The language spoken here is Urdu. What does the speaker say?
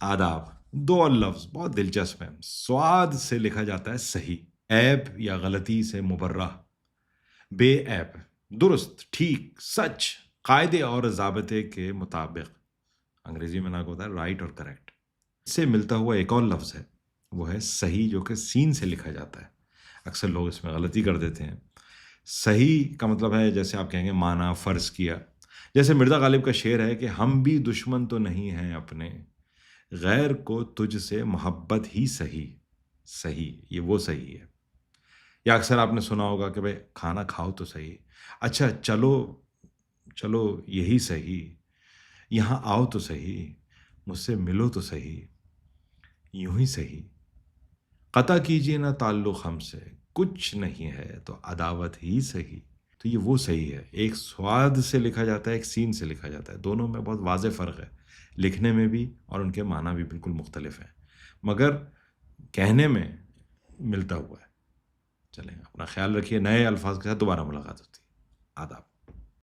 آداب، دو اور لفظ بہت دلچسپ ہیں. سواد سے لکھا جاتا ہے صحیح، عیب یا غلطی سے مبرہ. بے عیب، درست، ٹھیک، سچ، قاعدے اور ضابطے کے مطابق. انگریزی میں نام ہوتا ہے رائٹ اور کریکٹ. اس سے ملتا ہوا ایک اور لفظ ہے، وہ ہے صحیح، جو کہ سین سے لکھا جاتا ہے. اکثر لوگ اس میں غلطی کر دیتے ہیں. صحیح کا مطلب ہے جیسے آپ کہیں گے مانا، فرض کیا. جیسے مرزا غالب کا شعر ہے کہ ہم بھی دشمن تو نہیں ہیں اپنے، غیر کو تجھ سے محبت ہی صحیح. صحیح، یہ وہ صحیح ہے. یا اکثر آپ نے سنا ہوگا کہ بھائی کھانا کھاؤ تو صحیح، اچھا چلو، چلو یہی صحیح، یہاں آؤ تو صحیح، مجھ سے ملو تو صحیح، یوں ہی صحیح، قطع کیجیے نہ تعلق ہم سے، کچھ نہیں ہے تو عداوت ہی صحیح. تو یہ وہ صحیح ہے. ایک سواد سے لکھا جاتا ہے، ایک سین سے لکھا جاتا ہے. دونوں میں بہت واضح فرق ہے، لکھنے میں بھی اور ان کے معنی بھی بالکل مختلف ہیں، مگر کہنے میں ملتا ہوا ہے. چلیں، اپنا خیال رکھیے. نئے الفاظ کے ساتھ دوبارہ ملاقات ہوتی ہے. آداب.